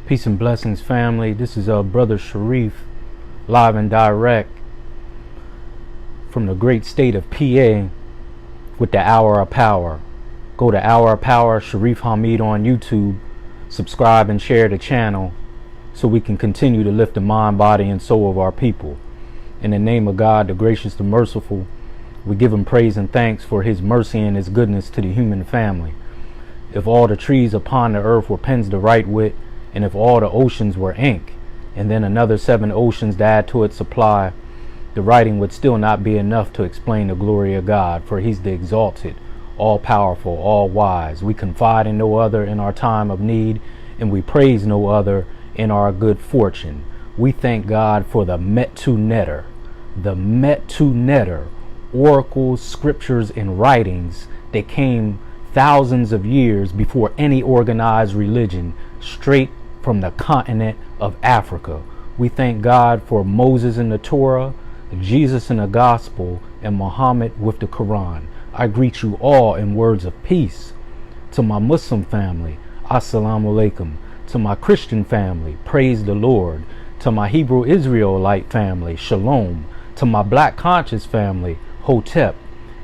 Peace and blessings, family. This is Brother Sharif, live and direct from the great state of PA with the Hour of Power. Go to Hour of Power, Sharif Hamid on YouTube. Subscribe and share the channel so we can continue to lift the mind, body, and soul of our people. In the name of God, the gracious, the merciful, we give him praise and thanks for his mercy and his goodness to the human family. If all the trees upon the earth were pens to write with, and if all the oceans were ink, and then another 7 oceans to add to its supply, the writing would still not be enough to explain the glory of God, for he's the exalted, all-powerful, all-wise. We confide in no other in our time of need, and we praise no other in our good fortune. We thank God for the Metu Neter, oracles, scriptures, and writings that came thousands of years before any organized religion, straight from the continent of Africa. We thank God for Moses in the Torah, Jesus in the Gospel, and Muhammad with the Quran. I greet you all in words of peace. To my Muslim family, Assalamu alaikum. To my Christian family, praise the Lord. To my Hebrew Israelite family, Shalom. To my Black Conscious family, Hotep.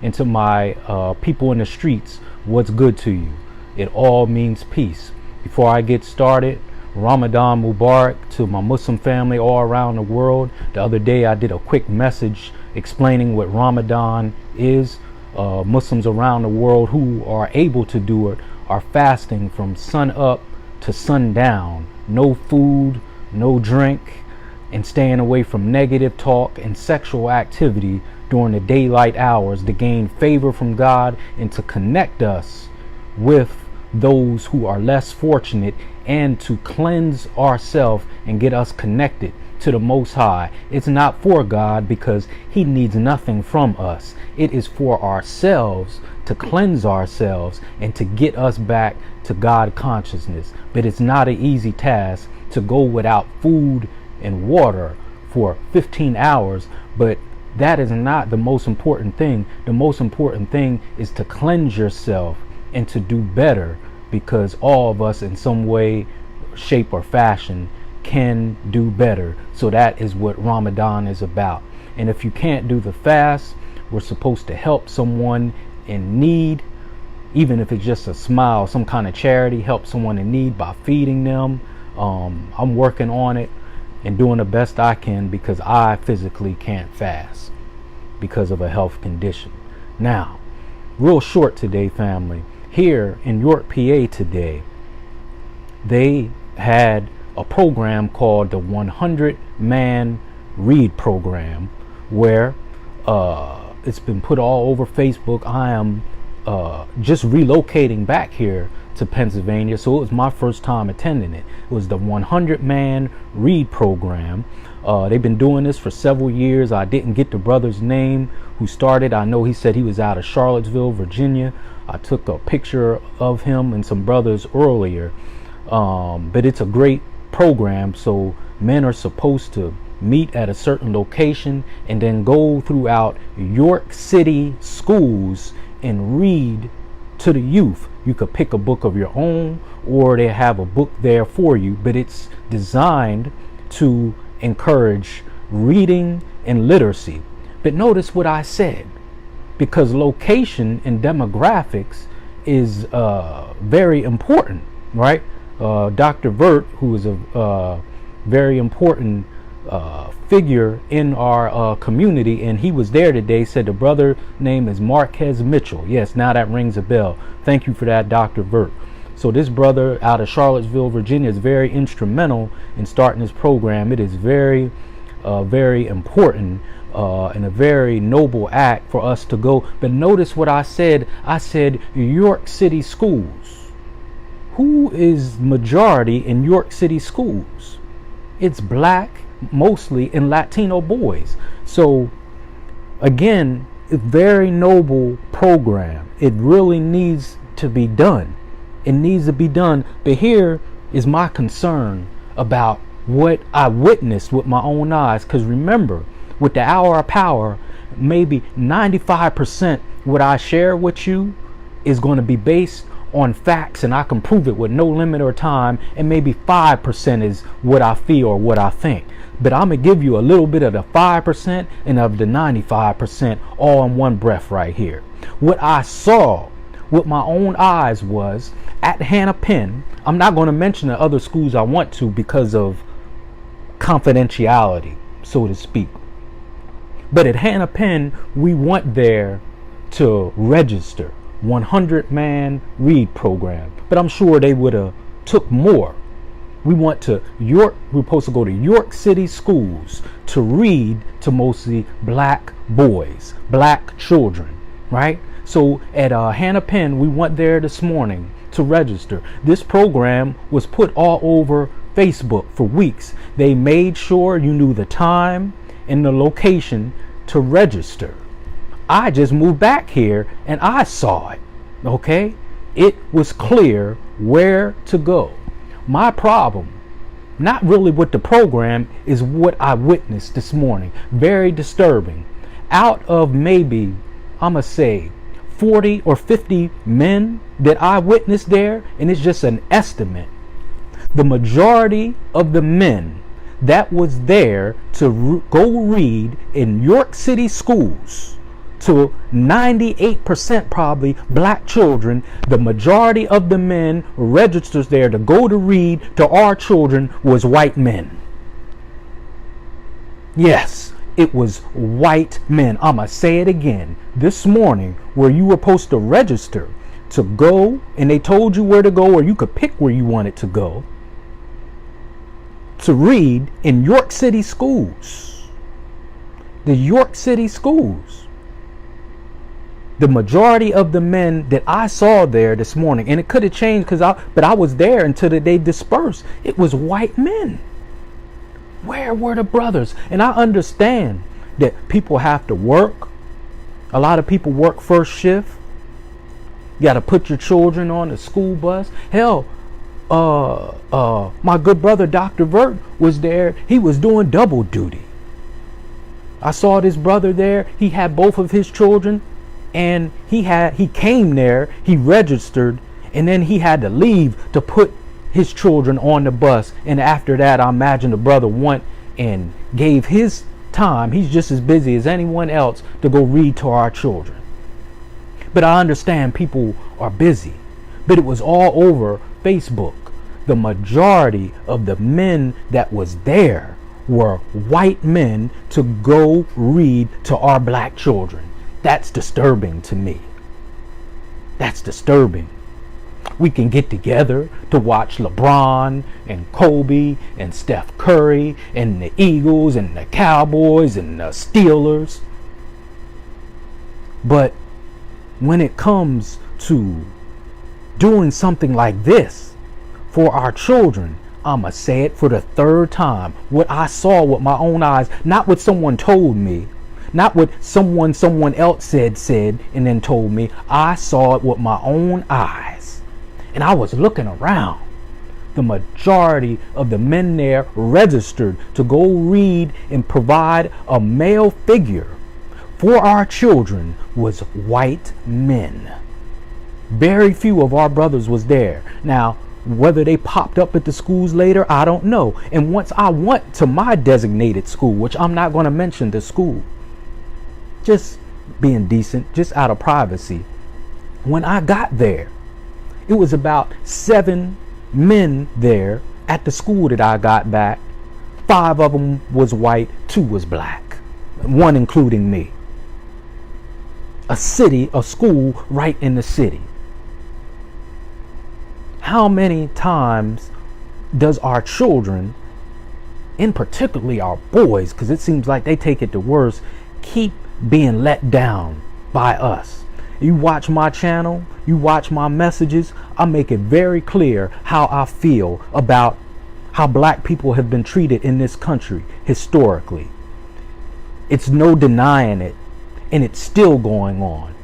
And to my people in the streets, what's good to you? It all means peace. Before I get started, Ramadan Mubarak to my Muslim family all around the world. The other day I did a quick message explaining what Ramadan is. Muslims around the world who are able to do it are fasting from sun up to sundown. No food, no drink, and staying away from negative talk and sexual activity during the daylight hours to gain favor from God and to connect us with those who are less fortunate, and to cleanse ourselves and get us connected to the Most High. It's not for God because he needs nothing from us. It is for ourselves to cleanse ourselves and to get us back to God consciousness. But it's not an easy task to go without food and water for 15 hours. But that is not the most important thing. The most important thing is to cleanse yourself and to do better, because all of us in some way, shape, or fashion can do better. So that is what Ramadan is about. And if you can't do the fast, we're supposed to help someone in need, even if it's just a smile, some kind of charity, help someone in need by feeding them. I'm working on it and doing the best I can because I physically can't fast because of a health condition. Now, real short today, family. Here in York, PA today, they had a program called the 100-Man Read Program, where it's been put all over Facebook. I am just relocating back here to Pennsylvania, so it was my first time attending it. It was the 100-Man Read Program. They've been doing this for several years. I didn't get the brother's name who started. I know he said he was out of Charlottesville, Virginia. I took a picture of him and some brothers earlier. But it's a great program. So men are supposed to meet at a certain location and then go throughout York City schools and read to the youth. You could pick a book of your own, or they have a book there for you, but it's designed to encourage reading and literacy. But notice what I said, because location and demographics is very important, right? Dr. Vert, who is a very important figure in our community, and he was there today, said the brother name is Marquez Mitchell. Yes, now that rings a bell. Thank you for that, Dr. Vert. So this brother out of Charlottesville, Virginia is very instrumental in starting this program. It is very important and a very noble act for us to go. But notice what I said. I said York City schools. Who is majority in York City schools? It's black, mostly, and Latino boys. So again, a very noble program. It really needs to be done. It needs to be done. But here is my concern about what I witnessed with my own eyes. Because remember, with the Hour of Power, maybe 95% what I share with you is going to be based on facts and I can prove it with no limit or time, and maybe 5% is what I feel or what I think. But I'm going to give you a little bit of the 5% and of the 95% all in one breath right here. What I saw with my own eyes was at Hannah-Penn. I'm not going to mention the other schools I went to because of confidentiality, so to speak. But at Hannah-Penn, we went there to register 100-man read program. But I'm sure they would have took more. We went to York. We were supposed to go to York City schools to read to mostly black boys, black children, right? So at Hannah-Penn, we went there this morning to register. This program was put all over Facebook for weeks. They made sure you knew the time and the location to register. I just moved back here and I saw it. Okay? It was clear where to go. My problem, not really with the program, is what I witnessed this morning. Very disturbing. Out of maybe, I'm going to say, 40 or 50 men that I witnessed there, and it's just an estimate, the majority of the men that was there to go read in York City schools, to 98% probably black children, the majority of the men registered there to go to read to our children was white men. Yes, it was white men. I'ma say it again. This morning, where you were supposed to register to go, and they told you where to go, or you could pick where you wanted to go to read in York City schools. The York City schools. The majority of the men that I saw there this morning, and it could have changed but I was there until they dispersed. It was white men. Where were the brothers? And I understand that people have to work. A lot of people work first shift. You got to put your children on the school bus. Hell, my good brother Dr. Vert was there. He was doing double duty. I saw this brother there. He had both of his children. And he came there, he registered, and then he had to leave to put his children on the bus. And after that, I imagine the brother went and gave his time. He's just as busy as anyone else to go read to our children. But I understand people are busy. But it was all over Facebook. The majority of the men that was there were white men to go read to our black children. That's disturbing to me. That's disturbing. We can get together to watch LeBron and Kobe and Steph Curry and the Eagles and the Cowboys and the Steelers. But when it comes to doing something like this for our children, I'ma say it for the third time. What I saw with my own eyes, not what someone told me, not what someone else said and then told me. I saw it with my own eyes. And I was looking around. The majority of the men there registered to go read and provide a male figure for our children was white men. Very few of our brothers was there. Now, whether they popped up at the schools later, I don't know. And once I went to my designated school, which I'm not going to mention the school, just being decent, just out of privacy. When I got there, it was about 7 men there at the school that I got back. 5 of them was white, 2 was black, 1 including me. A school right in the city. How many times does our children, and particularly our boys, because it seems like they take it the worst, keep being let down by us? You watch my channel, you watch my messages, I make it very clear how I feel about how black people have been treated in this country historically. It's no denying it, and it's still going on.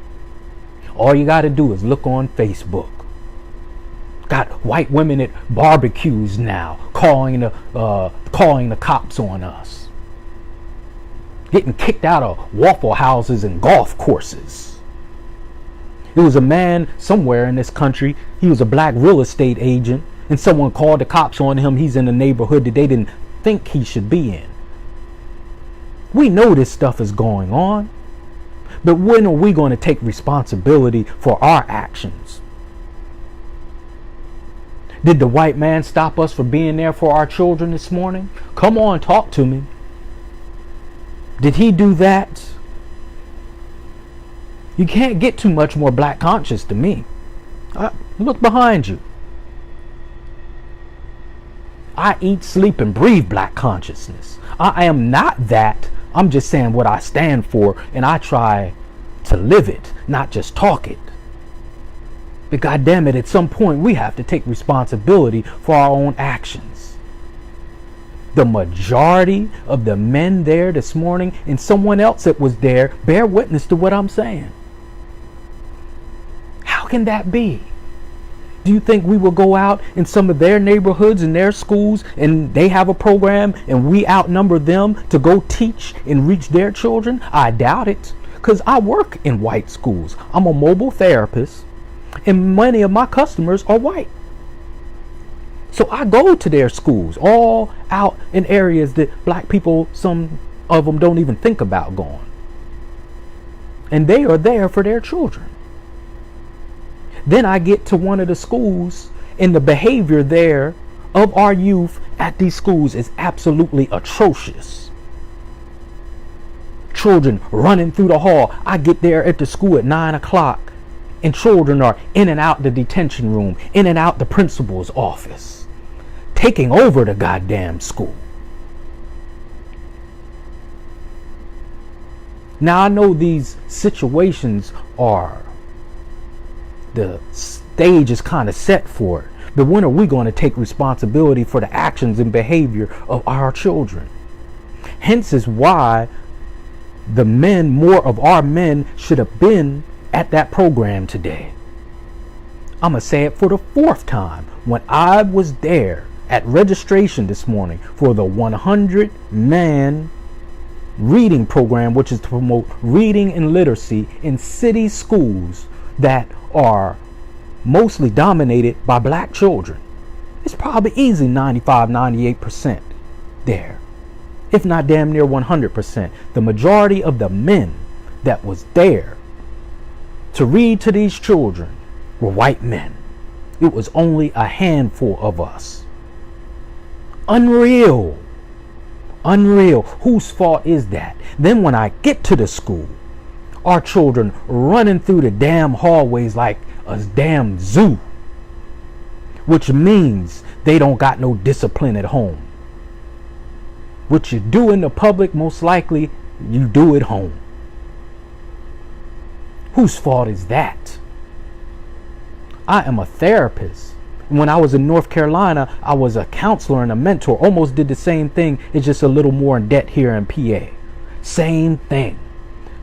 All you got to do is look on Facebook. Got white women at barbecues now calling the cops on us. Getting kicked out of Waffle Houses and golf courses. It was a man somewhere in this country. He was a black real estate agent, and someone called the cops on him. He's in a neighborhood that they didn't think he should be in. We know this stuff is going on, but when are we going to take responsibility for our actions? Did the white man stop us from being there for our children this morning? Come on, talk to me. Did he do that? You can't get too much more black conscious to me. Look behind you. I eat, sleep, and breathe black consciousness. I am not that. I'm just saying what I stand for, and I try to live it, not just talk it. But God damn it, at some point we have to take responsibility for our own actions. The majority of the men there this morning and someone else that was there bear witness to what I'm saying. How can that be? Do you think we will go out in some of their neighborhoods and their schools and they have a program and we outnumber them to go teach and reach their children? I doubt it, because I work in white schools. I'm a mobile therapist and many of my customers are white. So I go to their schools, all out in areas that black people, some of them don't even think about going. And they are there for their children. Then I get to one of the schools, and the behavior there of our youth at these schools is absolutely atrocious. Children running through the hall. I get there at the school at 9 o'clock, and children are in and out the detention room, in and out the principal's office, taking over the goddamn school. Now I know these situations are, the stage is kind of set for it, but when are we going to take responsibility for the actions and behavior of our children? Hence is why the men, more of our men, should have been at that program today. I'm going to say it for the 4th time. When I was there at registration this morning for the 100-man reading program, which is to promote reading and literacy in city schools that are mostly dominated by black children. It's probably easy 95-98% there, if not damn near 100%. The majority of the men that was there to read to these children were white men. It was only a handful of us. Unreal. Whose fault is that? Then when I get to the school, our children running through the damn hallways like a damn zoo, which means they don't got no discipline at home. What you do in the public, most likely you do at home. Whose fault is that? I am a therapist. When I was in North Carolina, I was a counselor and a mentor. Almost did the same thing. It's just a little more in debt here in PA. Same thing.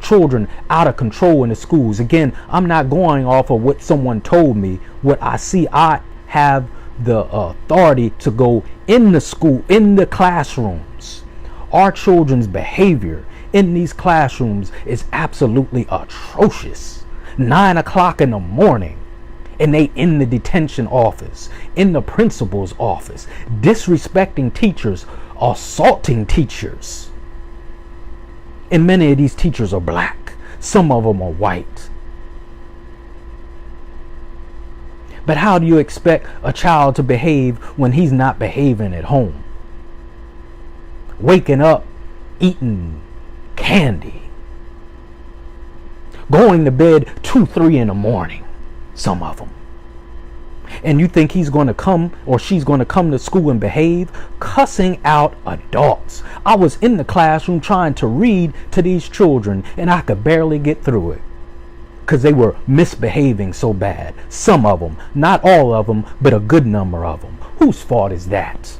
Children out of control in the schools. Again, I'm not going off of what someone told me. What I see, I have the authority to go in the school, in the classrooms. Our children's behavior in these classrooms is absolutely atrocious. 9 o'clock in the morning, and they in the detention office, in the principal's office, disrespecting teachers, assaulting teachers. And many of these teachers are black. Some of them are white. But how do you expect a child to behave when he's not behaving at home? Waking up, eating candy. Going to bed 2-3 in the morning. Some of them. And you think he's going to come or she's going to come to school and behave? Cussing out adults. I was in the classroom trying to read to these children and I could barely get through it because they were misbehaving so bad. Some of them, not all of them, but a good number of them. Whose fault is that?